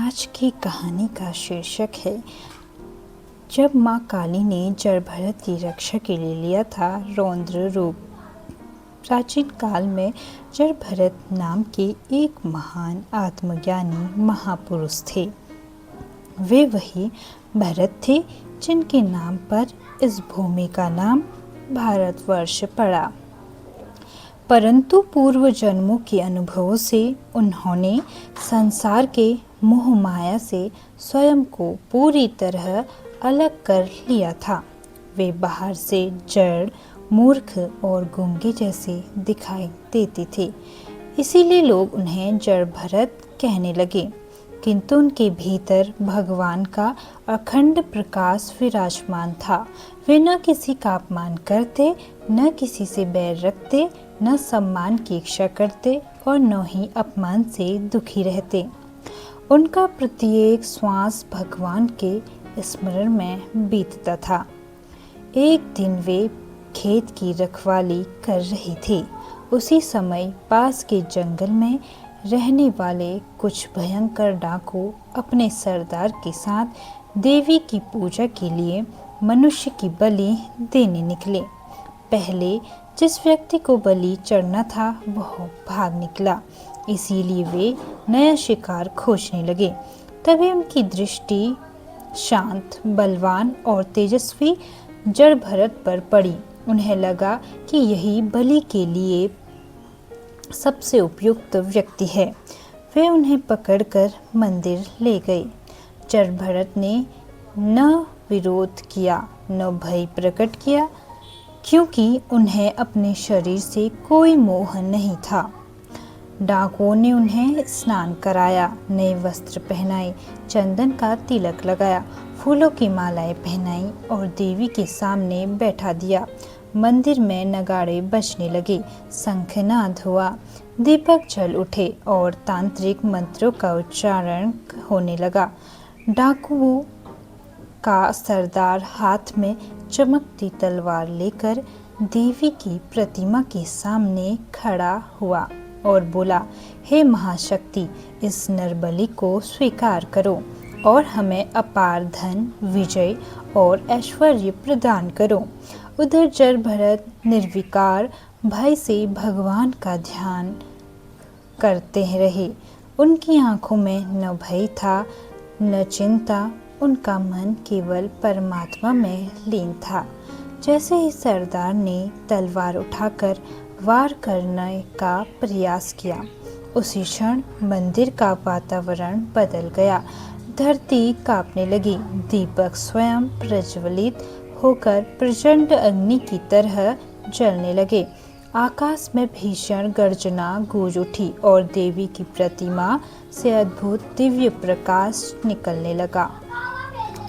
आज की कहानी का शीर्षक है जब माँ काली ने जड़ भरत की रक्षा के लिए लिया था रौद्र रूप। प्राचीन काल में जड़ भरत नाम के एक महान आत्मज्ञानी महापुरुष थे। वे वही भरत थे जिनके नाम पर इस भूमि का नाम भारतवर्ष पड़ा। परंतु पूर्व जन्मों के अनुभवों से उन्होंने संसार के मोह माया से स्वयं को पूरी तरह अलग कर लिया था। वे बाहर से जड़, मूर्ख और गूंगे जैसे दिखाई देते थे, इसीलिए लोग उन्हें जड़ भरत कहने लगे। किंतु उनके भीतर भगवान का अखंड प्रकाश विराजमान था। वे न किसी का अपमान करते, न किसी से बैर रखते, न सम्मान की इच्छा करते और न ही अपमान से दुखी रहते। उनका प्रत्येक श्वास भगवान के स्मरण में बीतता था। एक दिन वे खेत की रखवाली कर रहे थे। उसी समय पास के जंगल में रहने वाले कुछ भयंकर डाकू अपने सरदार के साथ देवी की पूजा के लिए मनुष्य की बलि देने निकले। पहले जिस व्यक्ति को बलि चढ़ना था वह भाग निकला, इसीलिए वे नया शिकार खोजने लगे। तभी उनकी दृष्टि शांत, बलवान और तेजस्वी जड़ भरत पर पड़ी। उन्हें लगा कि यही बलि के लिए सबसे उपयुक्त व्यक्ति है। वे उन्हें पकड़कर मंदिर ले गए। जड़ भरत ने न विरोध किया न भय प्रकट किया, क्योंकि उन्हें अपने शरीर से कोई मोह नहीं था। डाकुओं ने उन्हें स्नान कराया, नए वस्त्र पहनाए, चंदन का तिलक लगाया, फूलों की मालाएं पहनाई और देवी के सामने बैठा दिया। मंदिर में नगाड़े बजने लगे, शंखनाद हुआ, दीपक जल उठे और तांत्रिक मंत्रों का उच्चारण होने लगा। डाकुओं का सरदार हाथ में चमकती तलवार लेकर देवी की प्रतिमा के सामने खड़ा हुआ और बोला, हे महाशक्ति, इस नरबलि को स्वीकार करो और हमें अपार धन, विजय और ऐश्वर्य प्रदान करो। उधर जड़ भरत निर्विकार भय से भगवान का ध्यान करते रहे। उनकी आंखों में न भय था न चिंता, उनका मन केवल परमात्मा में लीन था। जैसे ही सरदार ने तलवार उठाकर वार करने का प्रयास किया, उसी क्षण मंदिर का वातावरण बदल गया। धरती कांपने लगी, दीपक स्वयं प्रज्वलित होकर प्रचंड अग्नि की तरह जलने लगे। आकाश में भीषण गर्जना गूंज उठी और देवी की प्रतिमा से अद्भुत दिव्य प्रकाश निकलने लगा।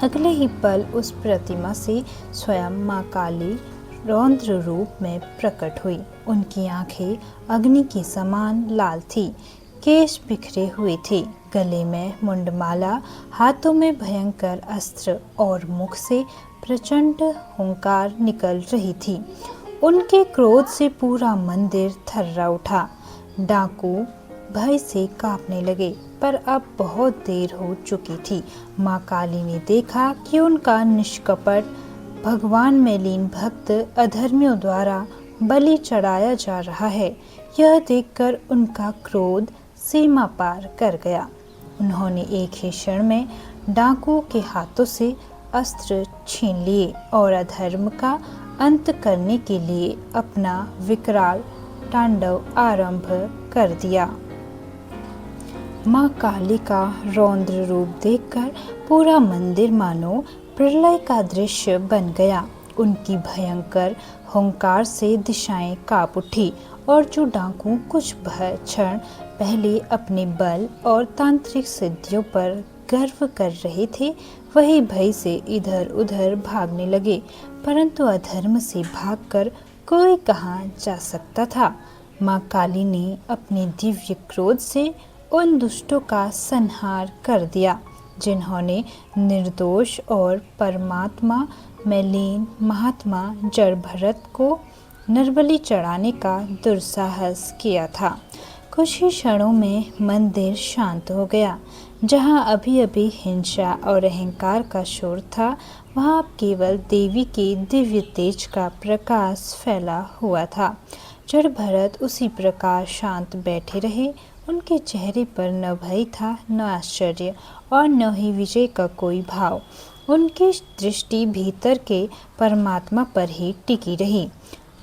अगले ही पल उस प्रतिमा से स्वयं माँ काली रौद्र रूप में प्रकट हुई। उनकी आंखें अग्नि के समान लाल थी, केश बिखरे हुए थे, गले में मुंडमाला, हाथों में भयंकर अस्त्र और मुख से प्रचंड हुंकार निकल रही थी। उनके क्रोध से पूरा मंदिर थर्रा उठा। डाकू भय से कांपने लगे, पर अब बहुत देर हो चुकी थी। माँ काली ने देखा कि उनका निष्कपट भगवान में लीन भक्त अधर्मियों द्वारा बलि चढ़ाया जा रहा है। यह देखकर उनका क्रोध सीमा पार कर गया। उन्होंने एक ही क्षण में डाकुओं के हाथों से अस्त्र छीन लिए और अधर्म का अंत करने के लिए अपना विकराल तांडव आरंभ कर दिया। माँ काली का रौद्र रूप देखकर पूरा मंदिर मानो प्रलय का दृश्य बन गया। उनकी भयंकर हुंकार से दिशाएं कांप उठी और जो डाकू कुछ क्षण पहले अपने बल और तांत्रिक सिद्धियों पर गर्व कर रहे थे, वही भय से इधर उधर भागने लगे। परंतु अधर्म से भागकर कोई कहाँ जा सकता था। माँ काली ने अपने दिव्य क्रोध से उन दुष्टों का संहार कर दिया, जिन्होंने निर्दोष और परमात्मा में लीन महात्मा जड़ भरत को नरबलि चढ़ाने का दुस्साहस किया था। कुछ ही क्षणों में मंदिर शांत हो गया। जहाँ अभी अभी हिंसा और अहंकार का शोर था, वहाँ अब केवल देवी के दिव्य तेज का प्रकाश फैला हुआ था। जड़ भरत उसी प्रकार शांत बैठे रहे। उनके चेहरे पर न भय था, न आश्चर्य और न ही विजय का कोई भाव। उनकी दृष्टि भीतर के परमात्मा पर ही टिकी रही।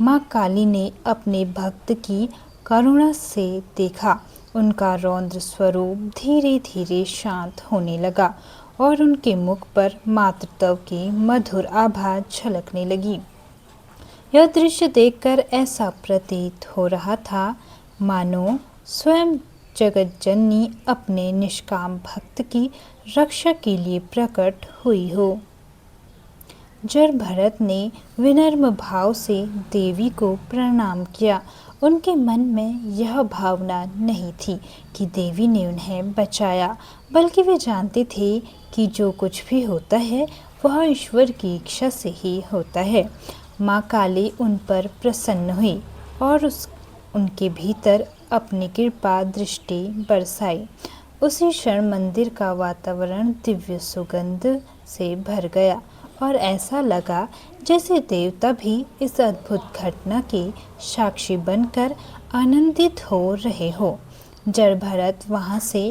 माँ काली ने अपने भक्त की करुणा से देखा। उनका रौद्र स्वरूप धीरे धीरे शांत होने लगा और उनके मुख पर मातृत्व की मधुर आभा झलकने लगी। यह दृश्य देखकर ऐसा प्रतीत हो रहा था मानो स्वयं जगत जननी अपने निष्काम भक्त की रक्षा के लिए प्रकट हुई हो। जड़ भरत ने विनम्र भाव से देवी को प्रणाम किया। उनके मन में यह भावना नहीं थी कि देवी ने उन्हें बचाया, बल्कि वे जानते थे कि जो कुछ भी होता है वह ईश्वर की इच्छा से ही होता है। माँ काली उन पर प्रसन्न हुई और उनके भीतर अपनी कृपा दृष्टि बरसाई। उसी क्षण मंदिर का वातावरण दिव्य सुगंध से भर गया और ऐसा लगा जैसे देवता भी इस अद्भुत घटना के साक्षी बनकर आनंदित हो रहे हो। जड़ भरत वहाँ से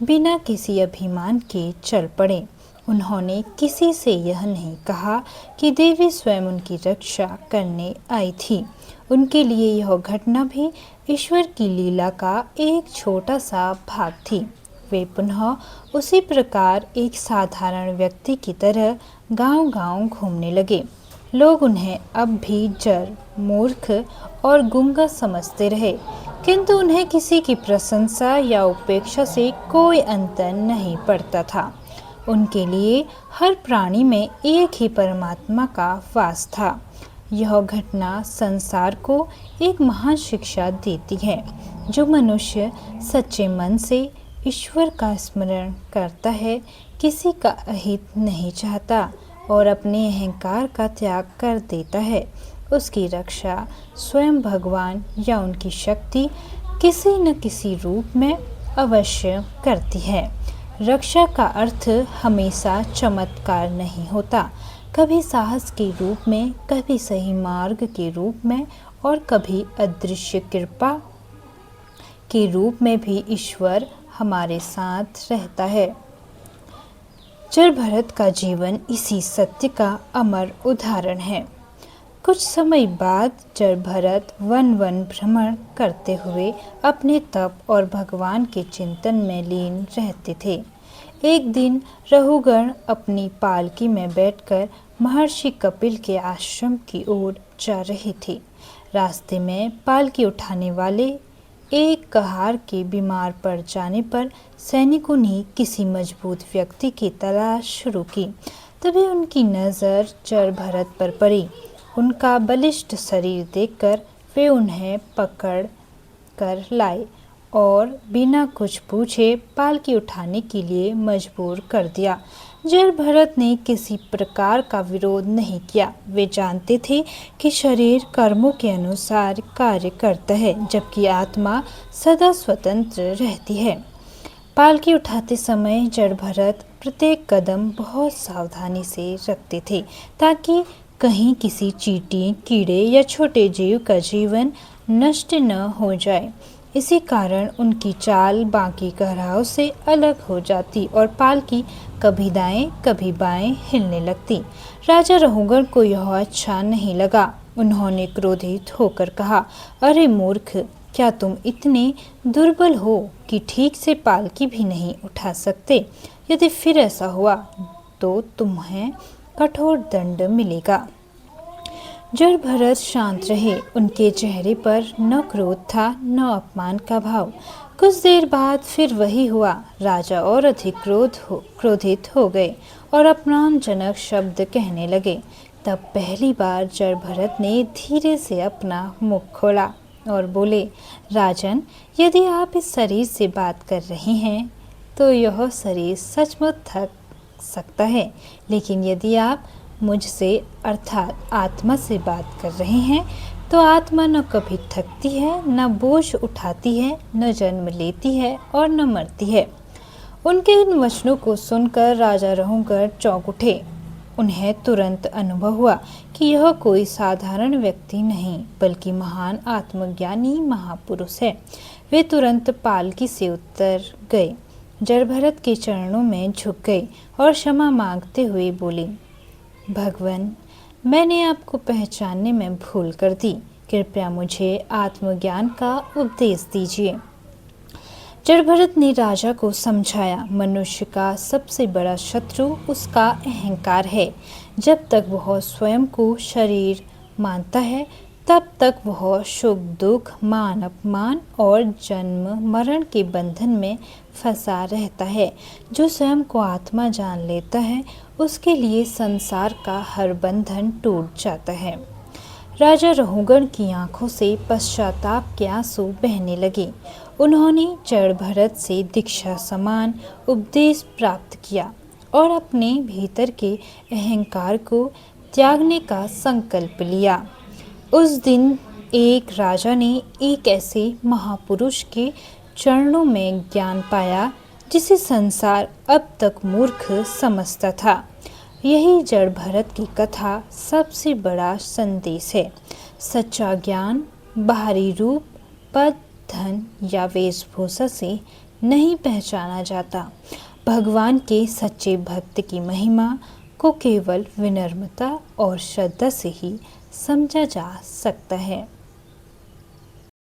बिना किसी अभिमान के चल पड़े। उन्होंने किसी से यह नहीं कहा कि देवी स्वयं उनकी रक्षा करने आई थी। उनके लिए यह घटना भी ईश्वर की लीला का एक छोटा सा भाग थी। वे पुनः उसी प्रकार एक साधारण व्यक्ति की तरह गांव-गांव घूमने लगे। लोग उन्हें अब भी जड़, मूर्ख और गूंगा समझते रहे, किंतु उन्हें किसी की प्रशंसा या उपेक्षा से कोई अंतर नहीं पड़ता था। उनके लिए हर प्राणी में एक ही परमात्मा का वास था। यह घटना संसार को एक महान शिक्षा देती है। जो मनुष्य सच्चे मन से ईश्वर का स्मरण करता है, किसी का अहित नहीं चाहता और अपने अहंकार का त्याग कर देता है, उसकी रक्षा स्वयं भगवान या उनकी शक्ति किसी न किसी रूप में अवश्य करती है। रक्षा का अर्थ हमेशा चमत्कार नहीं होता। कभी साहस के रूप में, कभी सही मार्ग के रूप में और कभी अदृश्य कृपा के रूप में भी ईश्वर हमारे साथ रहता है। जड़ भरत का जीवन इसी सत्य का अमर उदाहरण है। कुछ समय बाद जड़ भरत वन भ्रमण करते हुए अपने तप और भगवान के चिंतन में लीन रहते थे। एक दिन रहुगण अपनी पालकी में बैठकर महर्षि कपिल के आश्रम की ओर जा रहे थे। रास्ते में पालकी उठाने वाले एक कहार के बीमार पड़ जाने पर सैनिकों ने किसी मजबूत व्यक्ति की तलाश शुरू की। तभी उनकी नज़र जड़ भरत पर पड़ी। उनका बलिष्ठ शरीर देखकर वे उन्हें पकड़ कर लाए और बिना कुछ पूछे पालकी उठाने के लिए मजबूर कर दिया। जड़ भरत ने किसी प्रकार का विरोध नहीं किया। वे जानते थे कि शरीर कर्मों के अनुसार कार्य करता है, जबकि आत्मा सदा स्वतंत्र रहती है। पालकी उठाते समय जड़ भरत प्रत्येक कदम बहुत सावधानी से रखते थे, ताकि कहीं किसी चींटी, कीड़े या छोटे जीव का जीवन नष्ट न हो जाए। इसी कारण उनकी चाल बाकी कहराव से अलग हो जाती और पालकी कभी दाएं कभी बाएं हिलने लगती। राजा रहुगण को यह अच्छा नहीं लगा। उन्होंने क्रोधित होकर कहा, अरे मूर्ख, क्या तुम इतने दुर्बल हो कि ठीक से पालकी भी नहीं उठा सकते? यदि फिर ऐसा हुआ तो तुम्हें कठोर दंड मिलेगा। जड़ भरत शांत रहे। उनके चेहरे पर न क्रोध था, न अपमान का भाव। कुछ देर बाद फिर वही हुआ। राजा और अधिक क्रोधित हो गए और अपमानजनक शब्द कहने लगे। तब पहली बार जड़ भरत ने धीरे से अपना मुख खोला और बोले, राजन, यदि आप इस शरीर से बात कर रहे हैं तो यह शरीर सचमुच थक सकता है, लेकिन यदि आप मुझसे अर्थात आत्मा से बात कर रहे हैं तो आत्मा न कभी थकती है, न बोझ उठाती है, न जन्म लेती है और न मरती है। उनके इन वचनों को सुनकर राजा रहूंकर चौंक उठे। उन्हें तुरंत अनुभव हुआ कि यह कोई साधारण व्यक्ति नहीं बल्कि महान आत्मज्ञानी महापुरुष है। वे तुरंत पालकी से उतर गए, जड़भरत के चरणों में झुक गए और क्षमा मांगते हुए बोले, भगवान, मैंने आपको पहचानने में भूल कर दी। कृपया मुझे आत्मज्ञान का उपदेश दीजिए। जड़भरत ने राजा को समझाया, मनुष्य का सबसे बड़ा शत्रु उसका अहंकार है। जब तक वह स्वयं को शरीर मानता है तब तक वह सुख दुख, मान अपमान और जन्म मरण के बंधन में फंसा रहता है। जो स्वयं को आत्मा जान लेता है उसके लिए संसार का हर बंधन टूट जाता है। राजा रहुगण की आंखों से पश्चाताप के आंसू बहने लगे। उन्होंने जड़भरत से दीक्षा समान उपदेश प्राप्त किया और अपने भीतर के अहंकार को त्यागने का संकल्प लिया। उस दिन एक राजा ने एक ऐसे महापुरुष के चरणों में ज्ञान पाया जिसे संसार अब तक मूर्ख समझता था। यही जड़भरत की कथा सबसे बड़ा संदेश है। सच्चा ज्ञान बाहरी रूप, पद, धन या वेशभूषा से नहीं पहचाना जाता। भगवान के सच्चे भक्त की महिमा को केवल विनम्रता और श्रद्धा से ही समझा जा सकता है।